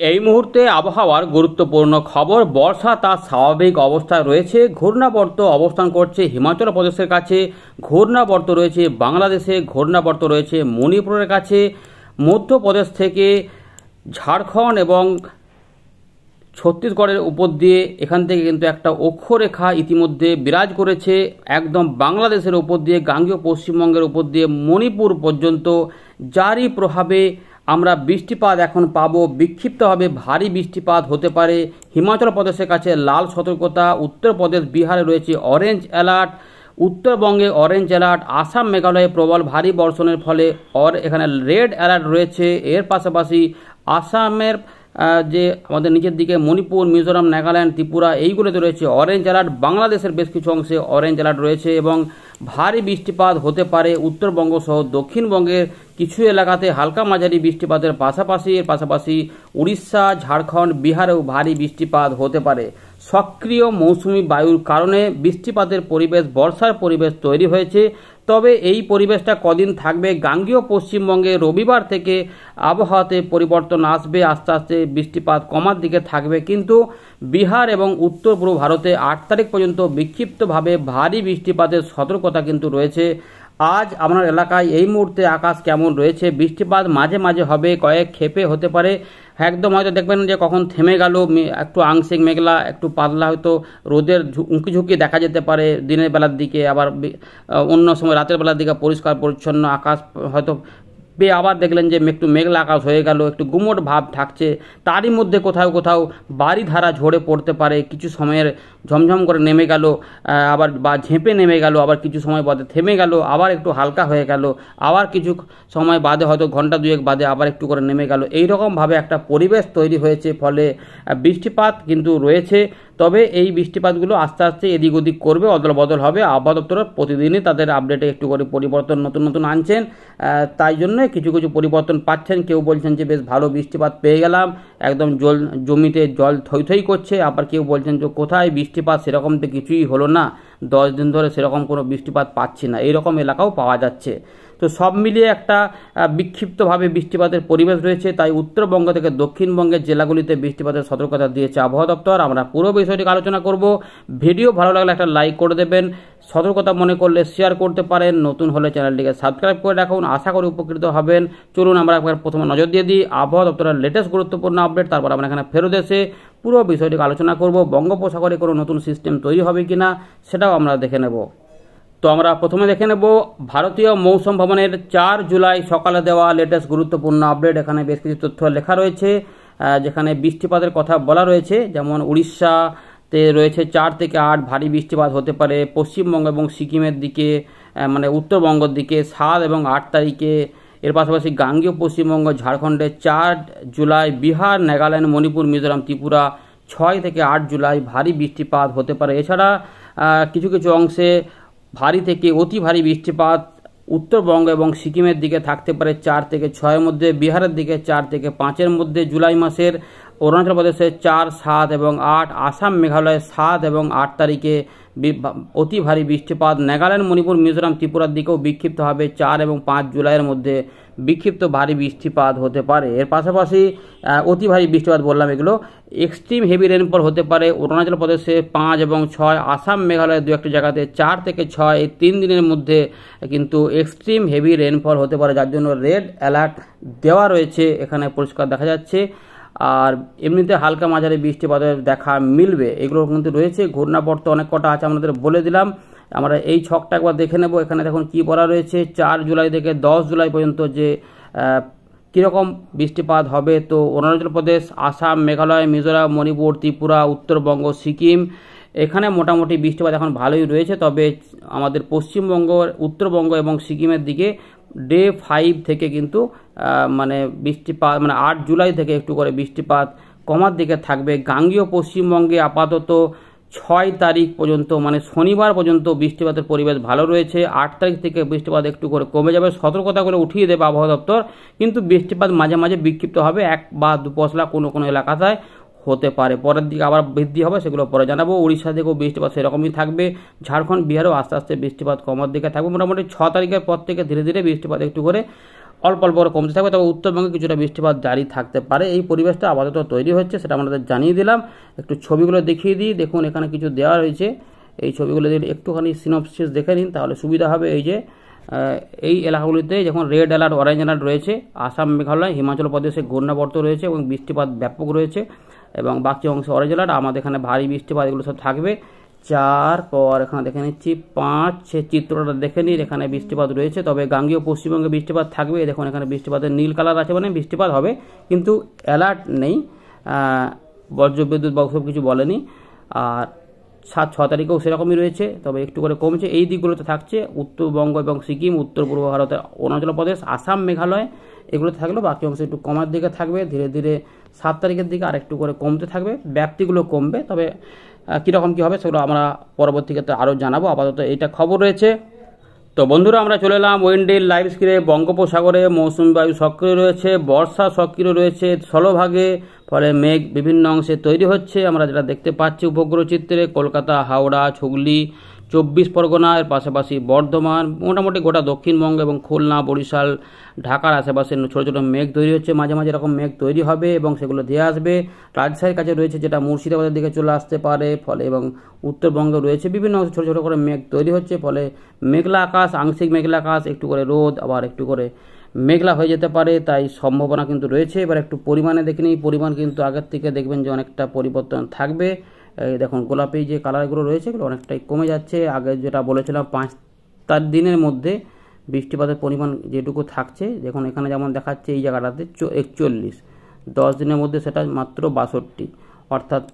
এই মুহূর্তে আবহাওয়ার গুরুত্বপূর্ণ খবর। বর্ষা তার স্বাভাবিক অবস্থায় রয়েছে। ঘূর্ণাবর্ত অবস্থান করছে হিমাচল প্রদেশের কাছে, ঘূর্ণাবর্ত রয়েছে বাংলাদেশে, ঘূর্ণাবর্ত রয়েছে মণিপুরের কাছে। মধ্যপ্রদেশ থেকে ঝাড়খণ্ড এবং ছত্তিশগড়ের উপর দিয়ে এখান থেকে কিন্তু একটা অক্ষরেখা ইতিমধ্যে বিরাজ করেছে। একদম বাংলাদেশের উপর দিয়ে গাঙ্গেয় পশ্চিমবঙ্গের উপর দিয়ে মণিপুর পর্যন্ত, যারই প্রভাবে আমরা বৃষ্টিপাত এখন পাবো। বিক্ষিপ্তভাবে ভারী বৃষ্টিপাত হতে পারে। হিমাচল প্রদেশের কাছে লাল সতর্কতা, উত্তরপ্রদেশ বিহারে রয়েছে অরেঞ্জ অ্যালার্ট, উত্তরবঙ্গে অরেঞ্জ অ্যালার্ট, আসাম মেঘালয়ে প্রবল ভারী বর্ষণের ফলে এখানে রেড অ্যালার্ট রয়েছে। এর পাশাপাশি আসামের যে আমাদের নিচের দিকে মণিপুর, মিজোরাম, নাগাল্যান্ড, ত্রিপুরা এইগুলোতে রয়েছে অরেঞ্জ অ্যালার্ট। বাংলাদেশের বেশ কিছু অংশে অরেঞ্জ অ্যালার্ট রয়েছে এবং ভারী বৃষ্টিপাত হতে পারে উত্তরবঙ্গ সহ দক্ষিণবঙ্গের কিছু এলাকাতে হালকা মাঝারি বৃষ্টিপাতের পাশাপাশি উড়িষ্যা, ঝাড়খণ্ড, বিহারেও ভারী বৃষ্টিপাত হতে পারে। সক্রিয় মৌসুমি বায়ুর কারণে বৃষ্টিপাতের পরিবেশ, বর্ষার পরিবেশ তৈরি হয়েছে। তবে এই পরিবেশটা কদিন থাকবে? গাঙ্গেয় পশ্চিমবঙ্গে রবিবার থেকে আবহাওয়াতে পরিবর্তন আসবে, আস্তে আস্তে বৃষ্টিপাত কমার দিকে থাকবে। কিন্তু বিহার এবং উত্তর পূর্ব ভারতে 8 তারিখ পর্যন্ত বিক্ষিপ্তভাবে ভারী বৃষ্টিপাতের সতর্কতা কিন্তু রয়েছে। আজ আপনার এলাকায় এই মুহূর্তে আকাশ কেমন রয়েছে? বৃষ্টিপাত মাঝে মাঝে হবে, কয়েক ক্ষেপে হতে পারে। একদম হয়তো দেখবেন যে কখন থেমে গেল, একটু আংশিক মেঘলা, একটু পাতলা হয়তো রোদের উঁকি ঝুঁকি দেখা যেতে পারে দিনের বেলার দিকে। আবার অন্য সময় রাতের বেলার দিকে পরিষ্কার পরিচ্ছন্ন আকাশ হয়তো পেয়ে আবার দেখলেন যে একটু মেঘলা আকাশ হয়ে গেল, একটু গুমোট ভাব থাকছে। তারই মধ্যে কোথাও কোথাও বারিধারা ঝরে পড়তে পারে, কিছু সময়ের ঝমঝম করে নেমে গেল, আবার বা ঝেঁপে নেমে গেল, আবার কিছু সময় বাদে থেমে গেল, আবার একটু হালকা হয়ে গেল, আবার কিছু সময় বাদে হয়তো ঘন্টা দুয়েক বাদে আবার একটু করে নেমে গেল। এইরকমভাবে একটা পরিবেশ তৈরি হয়েছে, ফলে বৃষ্টিপাত কিন্তু রয়েছে। তবে এই বৃষ্টিপাতগুলো আস্তে আস্তে এদিক ওদিক করবে, অদল বদল হবে। আবহাওয়া দপ্তর প্রতিদিনই তাদের আপডেটে একটু করে পরিবর্তন নতুন নতুন আনছেন, তাই জন্য কিছু কিছু পরিবর্তন পাচ্ছেন। কেউ বলছেন যে বেশ ভালো বৃষ্টিপাত পেয়ে গেলাম, একদম জমিতে জল থই থই করছে। আবার কেউ বলছেন যে কোথায় বৃষ্টিপাত, সেরকম তো কিছুই হলো না, 10 দিন ধরে সেরকম কোনো বৃষ্টিপাত পাচ্ছি না, এইরকম এলাকাও পাওয়া যাচ্ছে। তো সব মিলিয়ে একটা বিক্ষিপ্তভাবে বৃষ্টিপাতের পরিবেশ রয়েছে। তাই উত্তরবঙ্গ থেকে দক্ষিণবঙ্গের জেলাগুলিতে বৃষ্টিপাতের সতর্কতা দিয়েছে আবহাওয়া দপ্তর। আমরা পুরো বিষয়টিকে আলোচনা করব। ভিডিও ভালো লাগলে একটা লাইক করে দেবেন, সতর্কতা মনে করলে শেয়ার করতে পারেন, নতুন হলে চ্যানেলটিকে সাবস্ক্রাইব করে রাখুন। আশা করি উপকৃত হবেন। চলুন আমরা একবার প্রথমে নজর দিয়ে দিই আবহাওয়া দপ্তরের লেটেস্ট গুরুত্বপূর্ণ আপডেট, তারপর আমরা এখানে ফেরত এসে পুরো বিষয়টিকে আলোচনা করব। বঙ্গোপসাগরে কোনো নতুন সিস্টেম তৈরি হবে কিনা সেটাও আমরা দেখে নেব। তো আমরা প্রথমে দেখে নেব ভারতীয় মৌসুম ভবনের 4 জুলাই সকালে দেওয়া লেটেস্ট গুরুত্বপূর্ণ আপডেট। এখানে বেশ কিছু তথ্য লেখা রয়েছে, যেখানে বৃষ্টিপাতের কথা বলা রয়েছে। যেমন উড়িষ্যাতে রয়েছে 4 থেকে 8 ভারী বৃষ্টিপাত হতে পারে। পশ্চিমবঙ্গ এবং সিকিমের দিকে, মানে উত্তরবঙ্গের দিকে 7 এবং 8 তারিখে। এর পাশাপাশি গাঙ্গেয় পশ্চিমবঙ্গ, ঝাড়খণ্ডে 4 জুলাই, বিহার, নাগাল্যান্ড, মণিপুর, মিজোরাম, ত্রিপুরা 6 থেকে 8 জুলাই ভারী বৃষ্টিপাত হতে পারে। এছাড়া কিছু কিছু অংশে ভারী থেকে অতি ভারী বৃষ্টিপাত উত্তরবঙ্গ এবং সিকিমের দিকে থাকতে পারে 4 থেকে 6-এর মধ্যে। বিহারের দিকে 4 থেকে 5-এর মধ্যে জুলাই মাসের। অরুণাচল প্রদেশে 4, 7 এবং 8, আসাম মেঘালয়ে 7 এবং 8 তারিখে অতি ভারী বৃষ্টিপাত। নাগাল্যান্ড, মণিপুর, মিজোরাম, ত্রিপুরার দিকেও বিক্ষিপ্ত হবে 4 এবং 5 জুলাইয়ের মধ্যে বিক্ষিপ্ত ভারী বৃষ্টিপাত হতে পারে। এর পাশাপাশি অতি ভারী বৃষ্টিপাত বললাম, এগুলো এক্সট্রিম হেভি রেনফল হতে পারে অরুণাচল প্রদেশে 5 এবং 6, আসাম মেঘালয়ের দু একটি জায়গাতে 4 থেকে 6, এই 3 দিনের মধ্যে কিন্তু এক্সট্রিম হেভি রেনফল হতে পারে, যার জন্য রেড অ্যালার্ট দেওয়া রয়েছে, এখানে পরিষ্কার দেখা যাচ্ছে। আর এমনিতে হালকা মাঝারি বৃষ্টিপাতের দেখা মিলবে, এগুলো কিন্তু রয়েছে। ঘূর্ণাবর্ত অনেক কটা আছে, আমাদের বলে দিলাম। আমরা এই ছকটা একবার দেখে নেব। এখানে দেখুন কি বলা রয়েছে 4 জুলাই থেকে 10 জুলাই পর্যন্ত যে কীরকম বৃষ্টিপাত হবে। তো অরুণাচল প্রদেশ, আসাম, মেঘালয়, মিজোরাম, মণিপুর, ত্রিপুরা, উত্তরবঙ্গ, সিকিম, এখানে মোটামুটি বৃষ্টিপাত এখন ভালোই রয়েছে। তবে আমাদের পশ্চিমবঙ্গ, উত্তরবঙ্গ এবং সিকিমের দিকে ডে 5 থেকে কিন্তু মানে বৃষ্টিপাত, মানে 8 জুলাই থেকে একটু করে বৃষ্টিপাত কমার দিকে থাকবে। গাঙ্গেয় পশ্চিমবঙ্গে আপাতত 6 তারিখ পর্যন্ত, মানে শনিবার পর্যন্ত বৃষ্টিপাতের পরিবেশ ভালো রয়েছে। 8 তারিখ থেকে বৃষ্টিপাত একটু করে কমে যাবে, সতর্কতা করে উঠিয়ে দেবে আবহাওয়া দপ্তর। কিন্তু বৃষ্টিপাত মাঝে মাঝে বিক্ষিপ্ত হবে, 1 বা 2 পশলা কোনো কোনো এলাকায় হতে পারে। পরের দিকে আবার বৃদ্ধি হবে, সেগুলো পরে জানাবো। উড়িষ্যা থেকেও বৃষ্টিপাত সেরকমই থাকবে। ঝাড়খণ্ড, বিহারেও আস্তে আস্তে বৃষ্টিপাত কমার দিকে থাকবে। মোটামুটি 6 তারিখের পর থেকে ধীরে ধীরে বৃষ্টিপাত একটু করে অল্প অল্প করে কমতে থাকবে, তবে উত্তরবঙ্গে কিছুটা বৃষ্টিপাত জারি থাকতে পারে। এই পরিবেশটা আপাতত তৈরি হচ্ছে, সেটা আমাদের জানিয়ে দিলাম। একটু ছবিগুলো দেখিয়ে দিই। দেখুন এখানে কিছু দেওয়া রয়েছে, এই ছবিগুলো যদি একটুখানি সিনপসিস দেখে নিন তাহলে সুবিধা হবে। এই যে এই এলাকাগুলিতে যখন রেড অ্যালার্ট, অরেঞ্জ অ্যালার্ট রয়েছে, আসাম, মেঘালয়, হিমাচল প্রদেশে ঘূর্ণাবর্ত রয়েছে এবং বৃষ্টিপাত ব্যাপক রয়েছে, এবং বাকি অংশে অরেঞ্জ অ্যালার্ট। আমাদের এখানে ভারী বৃষ্টিপাত এগুলো সব থাকবে। 4 পর এখানে দেখে নিচ্ছি 5, সে চিত্রটা দেখে নিন, এখানে বৃষ্টিপাত রয়েছে, তবে গাঙ্গীয় পশ্চিমবঙ্গে বৃষ্টিপাত থাকবে। দেখুন এখানে বৃষ্টিপাতের নীল কালার আছে, মানে বৃষ্টিপাত হবে, কিন্তু অ্যালার্ট নেই, বজ্রবিদ্যুৎ বা সব কিছু বলেনি। আর 7-6 তারিখেও সেরকমই রয়েছে, তবে একটু করে কমছে। এই দিকগুলোতে থাকছে উত্তরবঙ্গ এবং সিকিম, উত্তর পূর্ব ভারতের অরুণাচল প্রদেশ, আসাম, মেঘালয়, এগুলোতে থাকলেও বাকি অংশ একটু কমার দিকে থাকবে। ধীরে ধীরে 7 তারিখের দিকে আর একটু করে কমতে থাকবে, ব্যাপ্তিগুলো কমবে, তবে কীরকম কী হবে সেগুলো আমরা পরবর্তী ক্ষেত্রে আরও জানাবো। আপাতত এইটা খবর রয়েছে। তো বন্ধুরা, আমরা চলে এলাম ওয়েন্ডেল লাইভ স্ক্রিনে। বঙ্গোপসাগরে মৌসুমী বায়ু সক্রিয় রয়েছে, বর্ষা সক্রিয় রয়েছে স্থলভাগে, ফলে মেঘ বিভিন্ন অংশে তৈরি হচ্ছে। আমরা যেটা দেখতে পাচ্ছি উপগ্রহ চিত্রে, কলকাতা, হাওড়া, হুগলি, 24 পরগনা, এর পাশাপাশি বর্ধমান, মোটামুটি গোটা দক্ষিণবঙ্গ এবং খুলনা, বরিশাল, ঢাকার আশেপাশে ছোটো ছোটো মেঘ তৈরি হচ্ছে। মাঝে মাঝে এরকম মেঘ তৈরি হবে এবং সেগুলো ধেয়ে আসবে। রাজশাহীর কাছে রয়েছে, যেটা মুর্শিদাবাদের দিকে চলে আসতে পারে, ফলে এবং উত্তরবঙ্গে রয়েছে বিভিন্ন অংশে ছোটো ছোটো করে মেঘ তৈরি হচ্ছে, ফলে মেঘলা আকাশ, আংশিক মেঘলা আকাশ, একটু করে রোদ, আবার একটু করে মেঘলা হয়ে যেতে পারে, তাই সম্ভাবনা কিন্তু রয়েছে। এবার একটু পরিমাণে দেখে নিই, পরিমাণ কিন্তু আগের থেকে দেখবেন যে অনেকটা পরিবর্তন থাকবে। এই দেখুন গোলাপি যে কালারগুলো রয়েছে এগুলো অনেকটাই কমে যাচ্ছে। আগে যেটা বলেছিলাম 5 দিনের মধ্যে বৃষ্টিপাতের পরিমাণ যেটুকু থাকছে, দেখুন এখানে যেমন দেখাচ্ছে এই জায়গাটাতে 41, 10 দিনের মধ্যে সেটা মাত্র 62, অর্থাৎ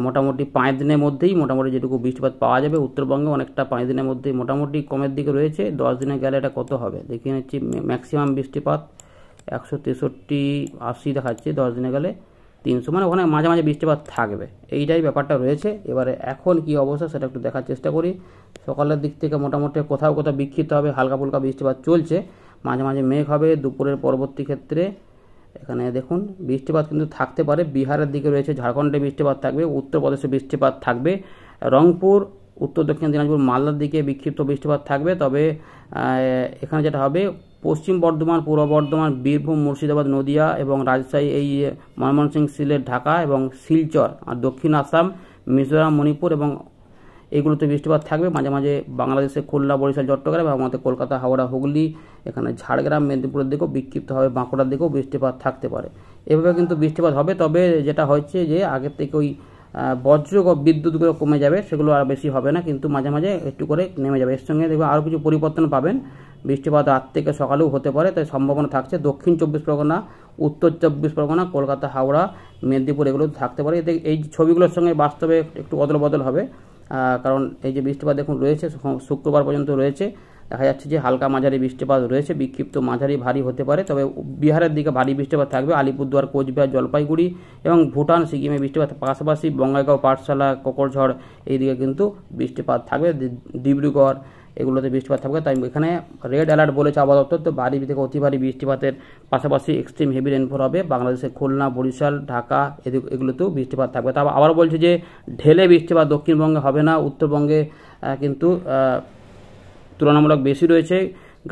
মোটামুটি 5 দিনের মধ্যেই মোটামুটি যেটুকু বৃষ্টিপাত পাওয়া যাবে উত্তরবঙ্গে, অনেকটা 5 দিনের মধ্যেই মোটামুটি কমের দিকে রয়েছে। 10 দিনে গেলে এটা কত হবে দেখিয়ে নিচ্ছি। ম্যাক্সিমাম বৃষ্টিপাত 163-80 দেখাচ্ছে, 10 দিনে গেলে 300, মানে ওখানে মাঝে মাঝে বৃষ্টিপাত থাকবে, এইটাই ব্যাপারটা রয়েছে। এবারে এখন কি অবস্থা সেটা একটু দেখার চেষ্টা করি। সকালের দিক থেকে মোটামুটি কোথাও কোথাও বিক্ষিপ্ত হবে হালকা ফুলকা বৃষ্টিপাত চলছে, মাঝে মাঝে মেঘ হবে। দুপুরের পরবর্তী ক্ষেত্রে এখানে দেখুন বৃষ্টিপাত কিন্তু থাকতে পারে। বিহারের দিকে রয়েছে, ঝাড়খণ্ডে বৃষ্টিপাত থাকবে, উত্তরপ্রদেশে বৃষ্টিপাত থাকবে, রংপুর, উত্তর দক্ষিণ দিনাজপুর, মালদার দিকে বিক্ষিপ্ত বৃষ্টিপাত থাকবে। তবে এখানে যেটা হবে পশ্চিম বর্ধমান, পূর্ব বর্ধমান, বীরভূম, মুর্শিদাবাদ, নদিয়া এবং রাজশাহী, এই ময়মনসিংহ, সিলেট, ঢাকা এবং শিলচর, আর দক্ষিণ আসাম, মিজোরাম, মণিপুর এবং এগুলোতে বৃষ্টিপাত থাকবে। মাঝে মাঝে বাংলাদেশে খুলনা, বরিশাল, চট্টগ্রাম এবং আমাদের কলকাতা, হাওড়া, হুগলি, এখানে ঝাড়গ্রাম, মেদিনীপুরের দিকেও বিক্ষিপ্ত হবে, বাঁকুড়ার দিকেও বৃষ্টিপাত থাকতে পারে। এভাবে কিন্তু বৃষ্টিপাত হবে। তবে যেটা হচ্ছে যে আগের থেকে ওই বজ্র বিদ্যুৎগুলো কমে যাবে, সেগুলো আর বেশি হবে না, কিন্তু মাঝে মাঝে একটু করে নেমে যাবে। এর সঙ্গে দেখবেন আরও কিছু পরিবর্তন পাবেন। বৃষ্টিপাত রাত থেকে সকালেও হতে পারে, তাই সম্ভাবনা থাকছে দক্ষিণ 24 পরগনা, উত্তর 24 পরগনা, কলকাতা, হাওড়া, মেদিনীপুর এগুলো থাকতে পারে। এতে এই ছবিগুলোর সঙ্গে বাস্তবে একটু অদল বদল হবে, কারণ এই যে বৃষ্টিপাত দেখুন রয়েছে শুক্রবার পর্যন্ত রয়েছে। দেখা যাচ্ছে যে হালকা মাঝারি বৃষ্টিপাত রয়েছে, বিক্ষিপ্ত মাঝারি ভারী হতে পারে। তবে বিহারের দিকে ভারী বৃষ্টিপাত থাকবে, আলিপুরদুয়ার, কোচবিহার, জলপাইগুড়ি এবং ভুটান, সিকিমে বৃষ্টিপাত, পাশাপাশি বঙ্গাইগাঁও, পাঠশালা, কোকড়ঝড় এইদিকে কিন্তু বৃষ্টিপাত থাকবে, ডিব্রুগড় এগুলোতে বৃষ্টিপাত থাকবে। তাই এখানে রেড অ্যালার্ট বলেছে আপাতত, তো ভারী থেকে অতি ভারী বৃষ্টিপাতের পাশাপাশি এক্সট্রিম হেভি রেনফল হবে বাংলাদেশের খুলনা, বরিশাল, ঢাকা এগুলোতেও বৃষ্টিপাত থাকবে। তারপর আবার বলছে যে ঢেলে বৃষ্টিপাত দক্ষিণবঙ্গে হবে না, উত্তরবঙ্গে কিন্তু তুলনামূলক বেশি রয়েছে।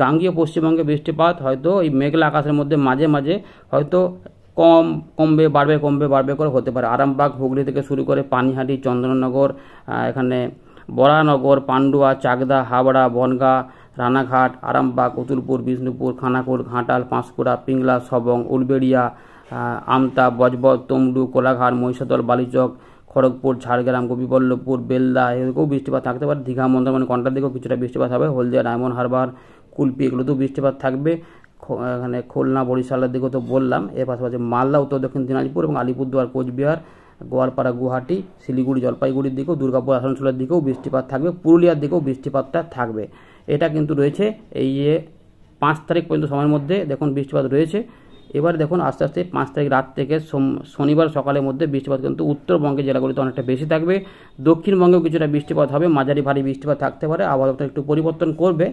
গাঙ্গীয় পশ্চিমবঙ্গে বৃষ্টিপাত হয়তো এই মেঘলা আকাশের মধ্যে মাঝে মাঝে হয়তো কমবে বাড়বে করে হতে পারে। আরামবাগ, হুগলি থেকে শুরু করে পানিহাটি, চন্দননগর, এখানে বরানগর, পান্ডুয়া, চাকদা, হাবড়া, বনগাঁ, রানাঘাট, আরামবাগ, অতুলপুর, বিষ্ণুপুর, খানাকুল, ঘাটাল, পাঁশকুড়া, পিংলা, সবং, উলবেড়িয়া, আমতা, বজবজ, তমলু, কোলাঘাট, মহিষাদল, বালিচক, খড়গপুর, ঝাড়গ্রাম, গোপীবল্লভপুর, বেলদা এদিকেও বৃষ্টিপাত থাকতে পারে। দীঘা, মন্দারমণি, কন্টার দিকেও কিছুটা বৃষ্টিপাত হবে। হলদিয়া, ডায়মন্ড হারবার, কুলপি এগুলোতেও বৃষ্টিপাত থাকবে। এখানে খুলনা, বরিশালের দিকেও তো বললাম, এর পাশাপাশি মালদা, উত্তর দক্ষিণ দিনাজপুর এবং আলিপুরদুয়ার, কোচবিহার, গোয়ালপাড়া, গুয়াহাটি, শিলিগুড়ি, জলপাইগুড়ির দিকেও, দুর্গাপুর, আসানসোলের দিকেও বৃষ্টিপাত থাকবে, পুরুলিয়ার দিকেও বৃষ্টিপাতটা থাকবে। এটা কিন্তু রয়েছে এই যে 5 তারিখ পর্যন্ত সময়ের মধ্যে দেখুন বৃষ্টিপাত রয়েছে। এবার দেখুন আস্তে আস্তে 5 তারিখ রাত থেকে শনিবার সকালের মধ্যে বৃষ্টিপাত কিন্তু উত্তরবঙ্গের জেলাগুলিতে অনেকটা বেশি থাকবে। দক্ষিণবঙ্গেও কিছুটা বৃষ্টিপাত হবে, মাঝারি ভারী বৃষ্টিপাত থাকতে পারে। আবহাওয়া একটু পরিবর্তন করবে,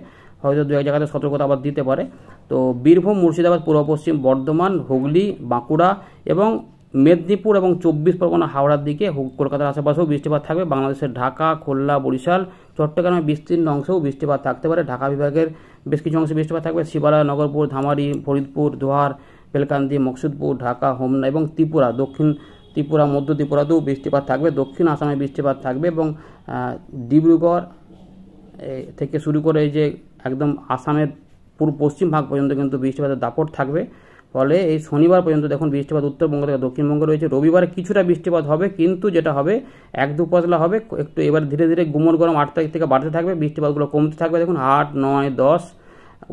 হয়তো 2-1 জায়গাতে সতর্কতা আবার দিতে পারে। তো বীরভূম, মুর্শিদাবাদ, পূর্ব পশ্চিম বর্ধমান, হুগলি, বাঁকুড়া এবং মেদিনীপুর এবং 24 পরগনা হাওড়ার দিকে, কলকাতার আশেপাশেও বৃষ্টিপাত থাকবে। বাংলাদেশের ঢাকা, খুলনা, বরিশাল, চট্টগ্রামের বিস্তীর্ণ অংশেও বৃষ্টিপাত থাকতে পারে। ঢাকা বিভাগের বেশ কিছু অংশে বৃষ্টিপাত থাকবে। শিবালয়, নগরপুর, ধামারি, ফরিদপুর, দোহার, বেলকান্দি, মকসুদপুর, ঢাকা, হোমনা এবং ত্রিপুরা, দক্ষিণ ত্রিপুরা, মধ্য ত্রিপুরাতেও বৃষ্টিপাত থাকবে। দক্ষিণ আসামে বৃষ্টিপাত থাকবে এবং ডিব্রুগড় থেকে শুরু করে এই যে একদম আসামের পূর্ব পশ্চিম ভাগ পর্যন্ত কিন্তু বৃষ্টিপাতের দাপট থাকবে। ফলে এই শনিবার পর্যন্ত দেখুন বৃষ্টিপাত উত্তরবঙ্গ থেকে দক্ষিণবঙ্গে রয়েছে। রবিবারে কিছুটা বৃষ্টিপাত হবে, কিন্তু যেটা হবে 1-2 পশলা হবে একটু। এবার ধীরে ধীরে গুমোট গরম 8 তারিখ থেকে বাড়তে থাকবে, বৃষ্টিপাতগুলো কমতে থাকবে। দেখুন 8, 9, 10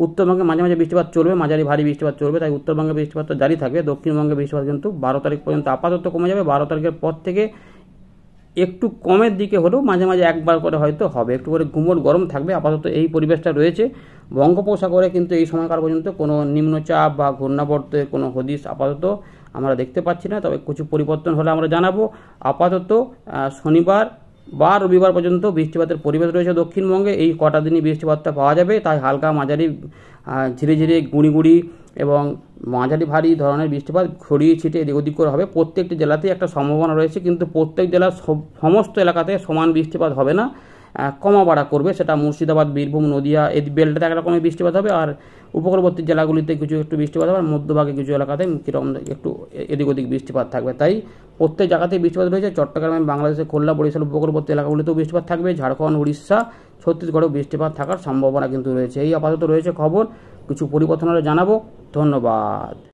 উত্তরবঙ্গে মাঝে মাঝে বৃষ্টিপাত চলবে, মাঝারি ভারী বৃষ্টিপাত চলবে, তাই উত্তরবঙ্গে বৃষ্টিপাতটা জারি থাকবে। দক্ষিণবঙ্গে বৃষ্টিপাত কিন্তু 12 তারিখ পর্যন্ত আপাতত কমে যাবে। 12 তারিখের পর থেকে একটু কমের দিকে হলেও মাঝে মাঝে একবার করে হয়তো হবে, একটু করে গুমোট গরম থাকবে। আপাতত এই পরিবেশটা রয়েছে। বঙ্গোপসাগরে কিন্তু এই সময়কাল পর্যন্ত কোনো নিম্নচাপ বা ঘূর্ণাবর্তের কোনো হদিশ আপাতত আমরা দেখতে পাচ্ছি না, তবে কিছু পরিবর্তন হলে আমরা জানাবো। আপাতত শনিবার বা রবিবার পর্যন্ত বৃষ্টিপাতের পরিবেশ রয়েছে দক্ষিণবঙ্গে। এই কটা দিনই বৃষ্টিপাতটা পাওয়া যাবে, তাই হালকা মাঝারি ঝিরে ঝিরে গুঁড়ি গুঁড়ি এবং মাঝারি ভারী ধরনের বৃষ্টিপাত ছড়িয়ে ছিটে এদিক ওদিক করে হবে। প্রত্যেকটি জেলাতেই একটা সম্ভাবনা রয়েছে, কিন্তু প্রত্যেক জেলার সমস্ত এলাকাতে সমান বৃষ্টিপাত হবে না, কমা বাড়া করবে। সেটা মুর্শিদাবাদ, বীরভূম, নদিয়া এই বেল্টটাতে একরকমের বৃষ্টিপাত হবে, আর উপকূলবর্তী জেলাগুলিতে কিছু একটু বৃষ্টিপাত হবে, আর মধ্যভাগে কিছু এলাকাতে কীরকম একটু এদিক ওদিক বৃষ্টিপাত থাকবে। তাই প্রত্যেক জায়গাতেই বৃষ্টিপাত রয়েছে। চট্টগ্রামে, বাংলাদেশের খুলনা, বরিশাল উপকূলবর্তী এলাকাগুলিতেও বৃষ্টিপাত থাকবে। ঝাড়খণ্ড, উড়িষ্যা, ছত্তিশগড়েও বৃষ্টিপাত থাকার সম্ভাবনা কিন্তু রয়েছে। এই আপাতত রয়েছে খবর, কিছু পরিবর্তন হলে জানাবো। ধন্যবাদ।